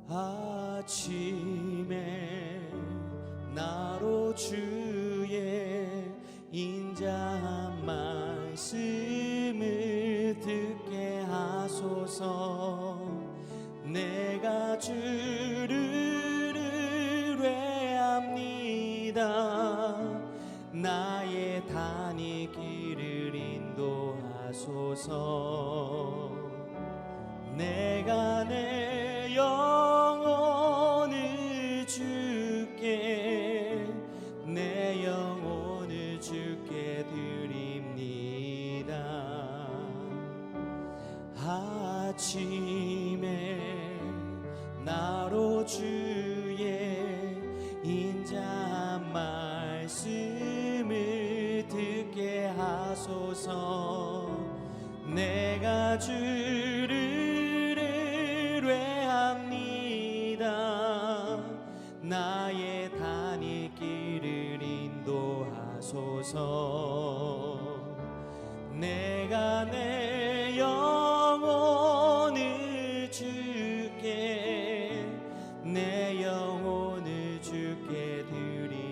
아침에 나로 주의 인자한 말씀을 듣게 하소서. 내가 주를 의뢰합니다. 나의 다닐 길을 인도하소서. 내가 내 영혼을 주께, 내 영혼을 주께 드립니다. 아침에 나로 주의 인자한 말씀을 듣게 하소서. 내가 주를 나의 다닐 길을 인도하소서. 내가 내 영혼을 주께, 내 영혼을 주께 드립니다.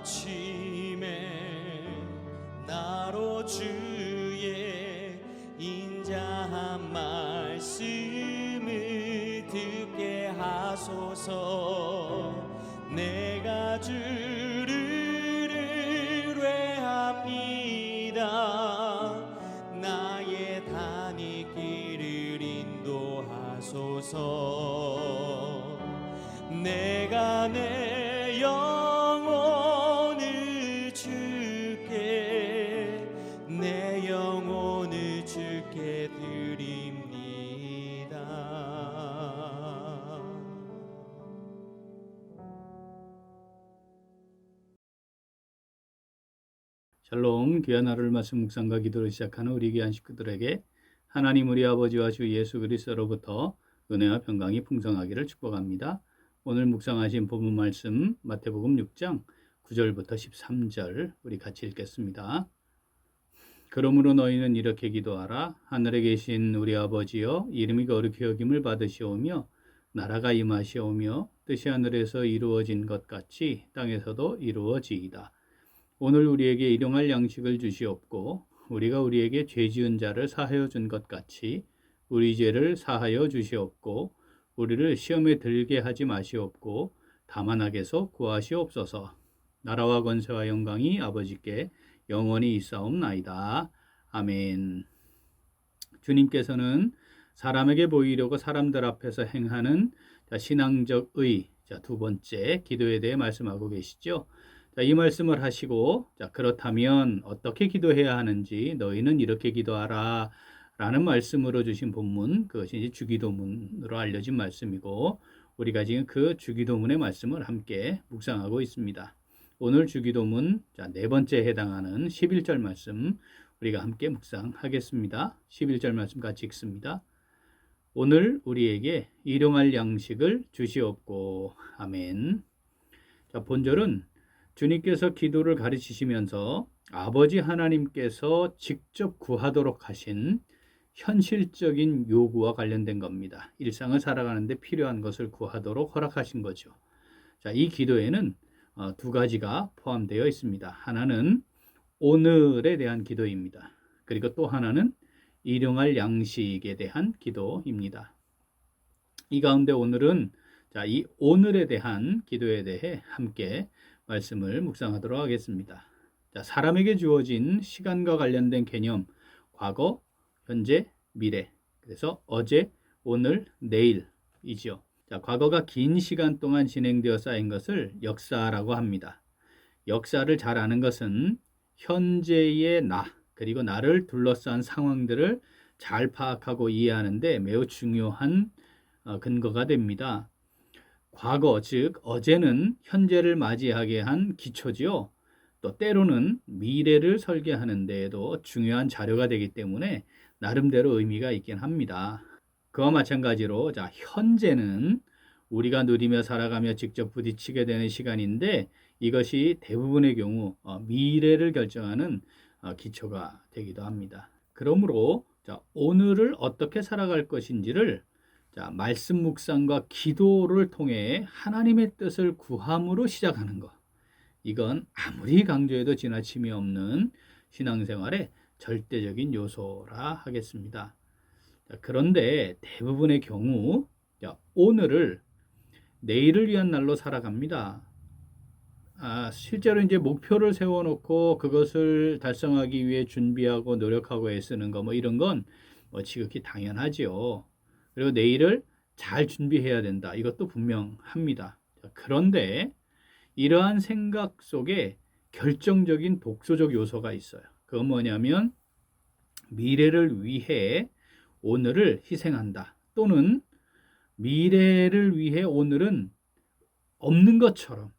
아침에 나로 주의 인자한 말씀을 듣게 하소서. 내가 주를 의뢰합니다. 나의 다닐 길을 인도하소서. 내가 내 영혼을 주께, 내 영혼을 주께 드립니다. 샬롬. 귀한 하루를 말씀 묵상과 기도를 시작하는 우리 귀한 식구들에게 하나님 우리 아버지와 주 예수 그리스도로부터 은혜와 평강이 풍성하기를 축복합니다. 오늘 묵상하신 본문 말씀 마태복음 6장 9절부터 13절 우리 같이 읽겠습니다. 그러므로 너희는 이렇게 기도하라. 하늘에 계신 우리 아버지여, 이름이 거룩히 여김을 받으시오며 나라가 임하시오며 뜻이 하늘에서 이루어진 것 같이 땅에서도 이루어지이다. 오늘 우리에게 일용할 양식을 주시옵고 우리가 우리에게 죄 지은 자를 사하여 준 것 같이 우리 죄를 사하여 주시옵고 우리를 시험에 들게 하지 마시옵고 다만 악에서 구하시옵소서. 나라와 권세와 영광이 아버지께 영원히 있사옵나이다. 아멘. 주님께서는 사람에게 보이려고 사람들 앞에서 행하는 신앙적 의, 두 번째 기도에 대해 말씀하고 계시죠. 이 말씀을 하시고 그렇다면 어떻게 기도해야 하는지 너희는 이렇게 기도하라 라는 말씀으로 주신 본문, 그것이 이제 주기도문으로 알려진 말씀이고 우리가 지금 그 주기도문의 말씀을 함께 묵상하고 있습니다. 오늘 주기도문 네 번째에 해당하는 11절 말씀 우리가 함께 묵상하겠습니다. 11절 말씀 같이 읽습니다. 오늘 우리에게 일용할 양식을 주시옵고. 아멘. 본절은 주님께서 기도를 가르치시면서 아버지 하나님께서 직접 구하도록 하신 현실적인 요구와 관련된 겁니다. 일상을 살아가는데 필요한 것을 구하도록 허락하신 거죠. 이 기도에는 두 가지가 포함되어 있습니다. 하나는 오늘에 대한 기도입니다. 그리고 또 하나는 일용할 양식에 대한 기도입니다. 이 가운데 오늘은 이 오늘에 대한 기도에 대해 함께 말씀을 묵상하도록 하겠습니다. 사람에게 주어진 시간과 관련된 개념, 과거, 현재, 미래. 그래서 어제, 오늘, 내일이죠. 자, 과거가 긴 시간 동안 진행되어 쌓인 것을 역사라고 합니다. 역사를 잘 아는 것은 현재의 나, 그리고 나를 둘러싼 상황들을 잘 파악하고 이해하는 데 매우 중요한 근거가 됩니다. 과거, 즉 어제는 현재를 맞이하게 한 기초지요. 또 때로는 미래를 설계하는 데에도 중요한 자료가 되기 때문에 나름대로 의미가 있긴 합니다. 그와 마찬가지로 자, 현재는 우리가 누리며 살아가며 직접 부딪히게 되는 시간인데 이것이 대부분의 경우 미래를 결정하는 기초가 되기도 합니다. 그러므로 자, 오늘을 어떻게 살아갈 것인지를 자, 말씀 묵상과 기도를 통해 하나님의 뜻을 구함으로 시작하는 것. 이건 아무리 강조해도 지나침이 없는 신앙생활의 절대적인 요소라 하겠습니다. 자, 그런데 대부분의 경우 자, 오늘을 내일을 위한 날로 살아갑니다. 실제로 이제 목표를 세워놓고 그것을 달성하기 위해 준비하고 노력하고 애쓰는 거 뭐 이런 건 지극히 당연하지요. 그리고 내일을 잘 준비해야 된다. 이것도 분명합니다. 그런데 이러한 생각 속에 결정적인 독소적 요소가 있어요. 그건 뭐냐면 미래를 위해 오늘을 희생한다. 또는 미래를 위해 오늘은 없는 것처럼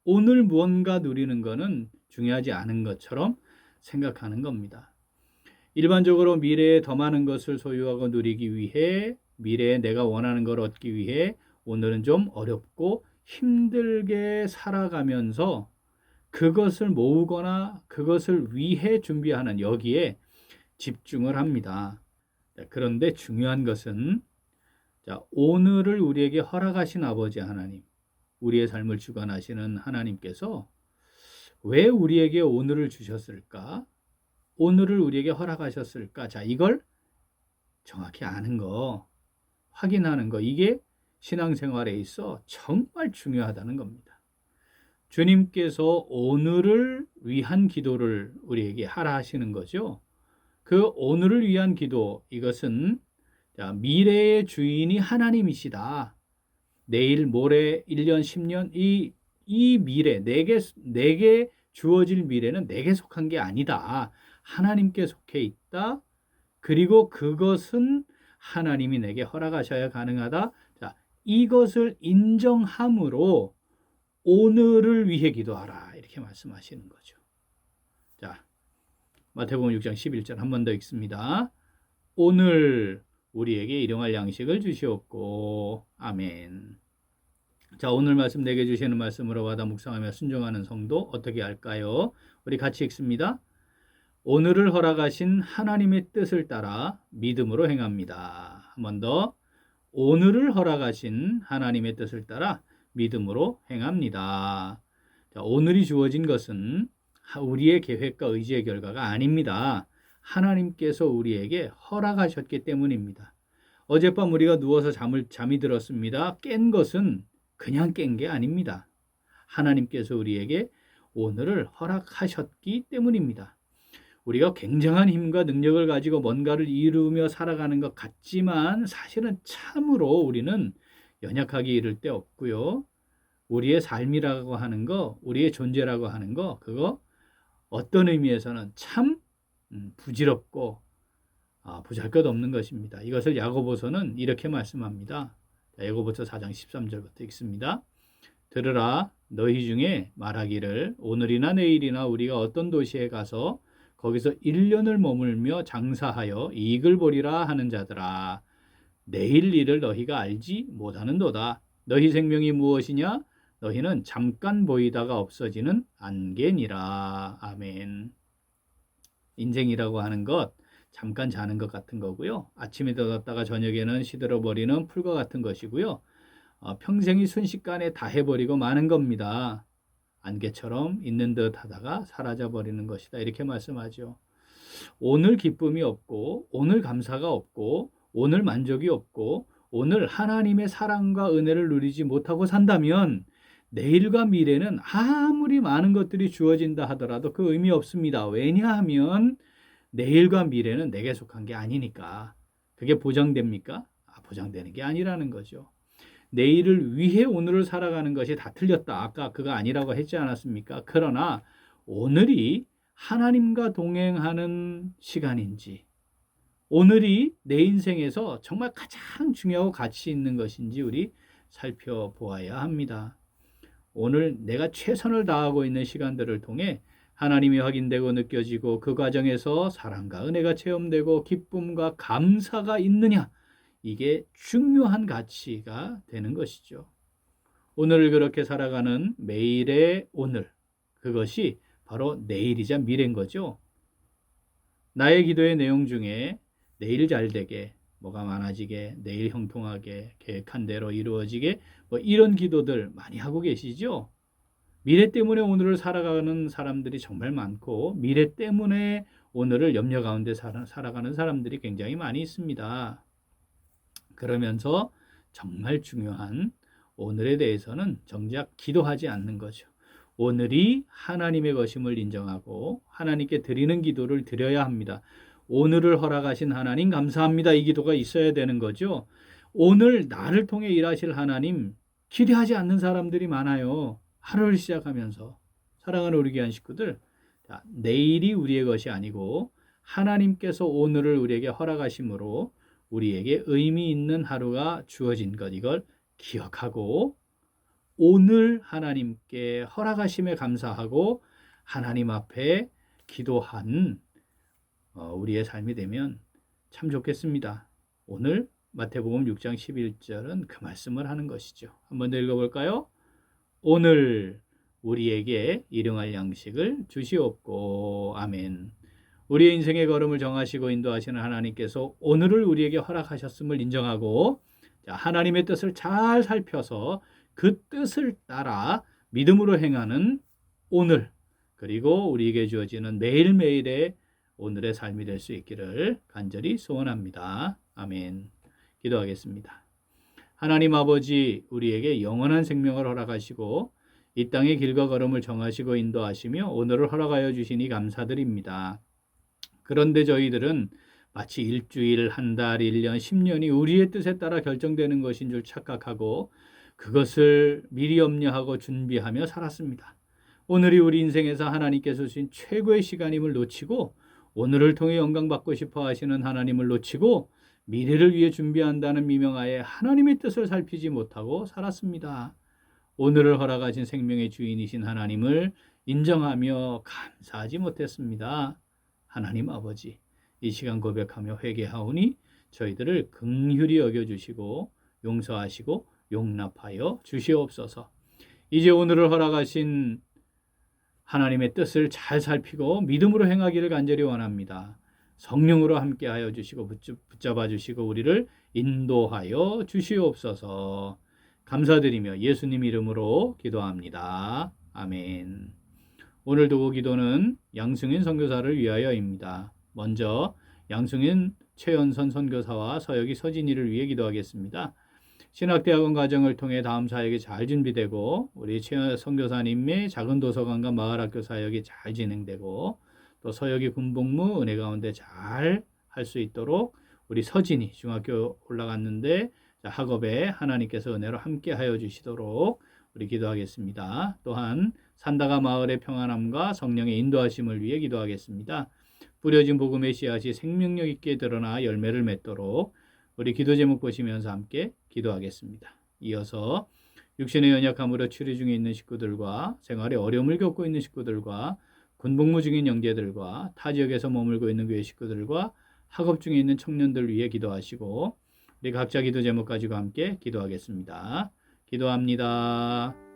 오늘 무언가 누리는 것은 중요하지 않은 것처럼 생각하는 겁니다. 일반적으로 미래에 더 많은 것을 소유하고 누리기 위해 미래에 내가 원하는 걸 얻기 위해 오늘은 좀 어렵고 힘들게 살아가면서 그것을 모으거나 그것을 위해 준비하는 여기에 집중을 합니다. 그런데 중요한 것은 자, 오늘을 우리에게 허락하신 아버지 하나님, 우리의 삶을 주관하시는 하나님께서 왜 우리에게 오늘을 주셨을까? 오늘을 우리에게 허락하셨을까? 자, 이걸 정확히 아는 거, 확인하는 거, 이게 신앙생활에 있어 정말 중요하다는 겁니다. 주님께서 오늘을 위한 기도를 우리에게 하라 하시는 거죠. 그 오늘을 위한 기도, 이것은 자, 미래의 주인이 하나님이시다. 내일, 모레, 1년, 10년 이 미래, 내게 주어질 미래는 내게 속한 게 아니다. 하나님께 속해 있다. 그리고 그것은 하나님이 내게 허락하셔야 가능하다. 자, 이것을 인정함으로 오늘을 위해 기도하라. 이렇게 말씀하시는 거죠. 자, 마태복음 6장 11절 한 번 더 읽습니다. 오늘 우리에게 일용할 양식을 주시옵고 아멘. 자, 오늘 말씀 내게 주시는 말씀으로 받아 묵상하며 순종하는 성도 어떻게 할까요? 우리 같이 읽습니다. 오늘을 허락하신 하나님의 뜻을 따라 믿음으로 행합니다. 한 번 더. 오늘을 허락하신 하나님의 뜻을 따라 믿음으로 행합니다. 자, 오늘이 주어진 것은 우리의 계획과 의지의 결과가 아닙니다. 하나님께서 우리에게 허락하셨기 때문입니다. 어젯밤 우리가 누워서 잠이 들었습니다. 깬 것은 그냥 깬 게 아닙니다. 하나님께서 우리에게 오늘을 허락하셨기 때문입니다. 우리가 굉장한 힘과 능력을 가지고 뭔가를 이루며 살아가는 것 같지만 사실은 참으로 우리는 연약하게 이를 데 없고요. 우리의 삶이라고 하는 거, 우리의 존재라고 하는 거, 그거 어떤 의미에서는 참 부질없고 보잘것없는 것입니다. 이것을 야고보서는 이렇게 말씀합니다. 야고보서 4장 13절부터 읽습니다. 들으라, 너희 중에 말하기를 오늘이나 내일이나 우리가 어떤 도시에 가서 거기서 1년을 머물며 장사하여 이익을 보리라 하는 자들아, 내일 일을 너희가 알지 못하는도다. 너희 생명이 무엇이냐? 너희는 잠깐 보이다가 없어지는 안개니라. 아멘. 인생이라고 하는 것 잠깐 자는 것 같은 거고요. 아침에 떴다가 저녁에는 시들어버리는 풀과 같은 것이고요. 평생이 순식간에 다 해버리고 마는 겁니다. 안개처럼 있는 듯 하다가 사라져버리는 것이다. 이렇게 말씀하죠. 오늘 기쁨이 없고 오늘 감사가 없고 오늘 만족이 없고 오늘 하나님의 사랑과 은혜를 누리지 못하고 산다면 내일과 미래는 아무리 많은 것들이 주어진다 하더라도 그 의미 없습니다. 왜냐하면 내일과 미래는 내게 속한 게 아니니까. 그게 보장됩니까? 보장되는 게 아니라는 거죠. 내일을 위해 오늘을 살아가는 것이 다 틀렸다. 아까 그거 아니라고 했지 않았습니까? 그러나 오늘이 하나님과 동행하는 시간인지, 오늘이 내 인생에서 정말 가장 중요하고 가치 있는 것인지 우리 살펴보아야 합니다. 오늘 내가 최선을 다하고 있는 시간들을 통해 하나님이 확인되고 느껴지고 그 과정에서 사랑과 은혜가 체험되고 기쁨과 감사가 있느냐, 이게 중요한 가치가 되는 것이죠. 오늘을 그렇게 살아가는 매일의 오늘, 그것이 바로 내일이자 미래인 거죠. 나의 기도의 내용 중에 내일 잘 되게, 뭐가 많아지게, 내일 형통하게, 계획한 대로 이루어지게, 뭐 이런 기도들 많이 하고 계시죠? 미래 때문에 오늘을 살아가는 사람들이 정말 많고, 미래 때문에 오늘을 염려 가운데 살아가는 사람들이 굉장히 많이 있습니다. 그러면서 정말 중요한 오늘에 대해서는 정작 기도하지 않는 거죠. 오늘이 하나님의 것임을 인정하고 하나님께 드리는 기도를 드려야 합니다. 오늘을 허락하신 하나님 감사합니다. 이 기도가 있어야 되는 거죠. 오늘 나를 통해 일하실 하나님 기대하지 않는 사람들이 많아요. 하루를 시작하면서. 사랑하는 우리 귀한 식구들, 내일이 우리의 것이 아니고 하나님께서 오늘을 우리에게 허락하심으로 우리에게 의미 있는 하루가 주어진 것, 이걸 기억하고 오늘 하나님께 허락하심에 감사하고 하나님 앞에 기도한 우리의 삶이 되면 참 좋겠습니다. 오늘 마태복음 6장 11절은 그 말씀을 하는 것이죠. 한번 더 읽어볼까요? 오늘 우리에게 일용할 양식을 주시옵고. 아멘. 우리의 인생의 걸음을 정하시고 인도하시는 하나님께서 오늘을 우리에게 허락하셨음을 인정하고, 하나님의 뜻을 잘 살펴서 그 뜻을 따라 믿음으로 행하는 오늘, 그리고 우리에게 주어지는 매일매일의 오늘의 삶이 될 수 있기를 간절히 소원합니다. 아멘. 기도하겠습니다. 하나님 아버지, 우리에게 영원한 생명을 허락하시고 이 땅의 길과 걸음을 정하시고 인도하시며 오늘을 허락하여 주시니 감사드립니다. 그런데 저희들은 마치 일주일, 한 달, 1년, 10년이 우리의 뜻에 따라 결정되는 것인 줄 착각하고 그것을 미리 염려하고 준비하며 살았습니다. 오늘이 우리 인생에서 하나님께서 주신 최고의 시간임을 놓치고 오늘을 통해 영광받고 싶어 하시는 하나님을 놓치고 미래를 위해 준비한다는 미명하에 하나님의 뜻을 살피지 못하고 살았습니다. 오늘을 허락하신 생명의 주인이신 하나님을 인정하며 감사하지 못했습니다. 하나님 아버지, 이 시간 고백하며 회개하오니 저희들을 긍휼히 여겨주시고 용서하시고 용납하여 주시옵소서. 이제 오늘을 허락하신 하나님의 뜻을 잘 살피고 믿음으로 행하기를 간절히 원합니다. 성령으로 함께하여 주시고 붙잡아 주시고 우리를 인도하여 주시옵소서. 감사드리며 예수님 이름으로 기도합니다. 아멘. 오늘 도구 기도는 양승인 선교사를 위하여입니다. 먼저 양승인 최연선 선교사와 서역이 서진이를 위해 기도하겠습니다. 신학대학원 과정을 통해 다음 사역이 잘 준비되고 우리 최 선교사님의 작은 도서관과 마을학교 사역이 잘 진행되고 또 서역이 군복무 은혜 가운데 잘 할 수 있도록 우리 서진이 중학교 올라갔는데 학업에 하나님께서 은혜로 함께 하여 주시도록 우리 기도하겠습니다. 또한 산다가 마을의 평안함과 성령의 인도하심을 위해 기도하겠습니다. 뿌려진 복음의 씨앗이 생명력 있게 드러나 열매를 맺도록 우리 기도 제목 보시면서 함께 기도하겠습니다. 이어서 육신의 연약함으로 치료 중에 있는 식구들과 생활에 어려움을 겪고 있는 식구들과 군복무 중인 형제들과 타 지역에서 머물고 있는 교회 식구들과 학업 중에 있는 청년들 위해 기도하시고 우리 각자 기도 제목 가지고 함께 기도하겠습니다. 기도합니다.